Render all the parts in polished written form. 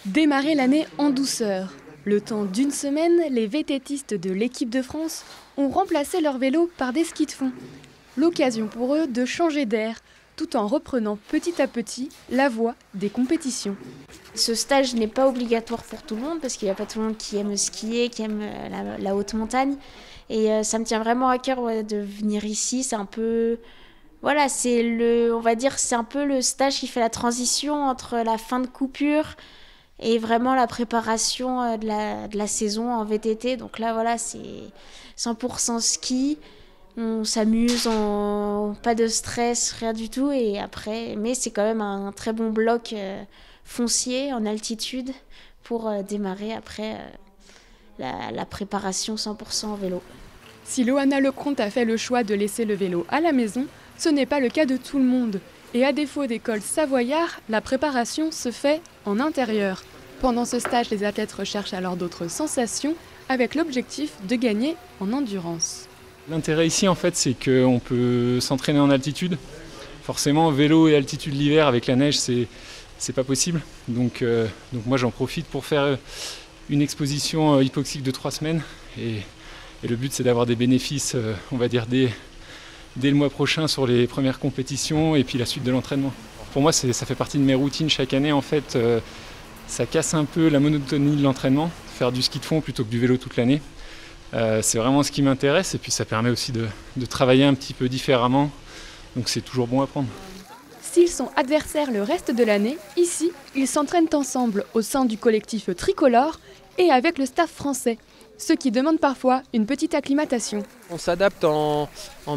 Démarrer l'année en douceur. Le temps d'une semaine, les VTTistes de l'équipe de France ont remplacé leur vélo par des skis de fond. L'occasion pour eux de changer d'air, tout en reprenant petit à petit la voie des compétitions. Ce stage n'est pas obligatoire pour tout le monde parce qu'il n'y a pas tout le monde qui aime skier, qui aime la haute montagne. Et ça me tient vraiment à cœur de venir ici. C'est un peu... Voilà, on va dire, c'est un peu le stage qui fait la transition entre la fin de coupure et vraiment la préparation de la saison en VTT. Donc là, voilà, c'est 100% ski. On s'amuse, pas de stress, rien du tout. Et après, mais c'est quand même un très bon bloc foncier en altitude pour démarrer après la préparation 100% en vélo. Si Loana Lecomte a fait le choix de laisser le vélo à la maison, ce n'est pas le cas de tout le monde. Et à défaut des cols savoyards, la préparation se fait en intérieur. Pendant ce stage, les athlètes recherchent alors d'autres sensations avec l'objectif de gagner en endurance. L'intérêt ici, en fait, c'est qu'on peut s'entraîner en altitude. Forcément, vélo et altitude l'hiver avec la neige, c'est pas possible. Donc moi, j'en profite pour faire une exposition hypoxique de 3 semaines. Et le but, c'est d'avoir des bénéfices, on va dire, dès le mois prochain sur les premières compétitions et puis la suite de l'entraînement. Pour moi, ça fait partie de mes routines chaque année. En fait, ça casse un peu la monotonie de l'entraînement, faire du ski de fond plutôt que du vélo toute l'année. C'est vraiment ce qui m'intéresse et puis ça permet aussi de travailler un petit peu différemment. Donc c'est toujours bon à prendre. S'ils sont adversaires le reste de l'année, ici, ils s'entraînent ensemble au sein du collectif tricolore et avec le staff français, ce qui demande parfois une petite acclimatation. On s'adapte en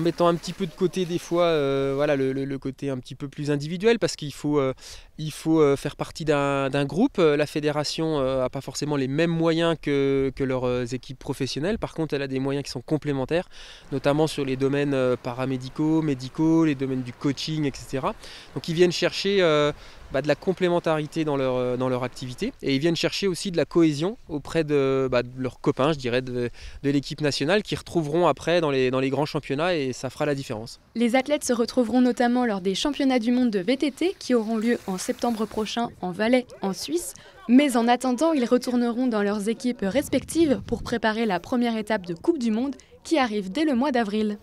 mettant un petit peu de côté des fois voilà, le côté un petit peu plus individuel parce qu'il faut faire partie d'un groupe. La fédération n'a pas forcément les mêmes moyens que leurs équipes professionnelles. Par contre, elle a des moyens qui sont complémentaires, notamment sur les domaines paramédicaux, médicaux, les domaines du coaching, etc. Donc ils viennent chercher de la complémentarité dans leur activité et ils viennent chercher aussi de la cohésion auprès de leurs copains, je dirais, de l'équipe nationale qui retrouveront après dans les grands championnats et ça fera la différence. Les athlètes se retrouveront notamment lors des championnats du monde de VTT qui auront lieu en septembre prochain en Valais, en Suisse. Mais en attendant, ils retourneront dans leurs équipes respectives pour préparer la première étape de Coupe du Monde qui arrive dès le mois d'avril.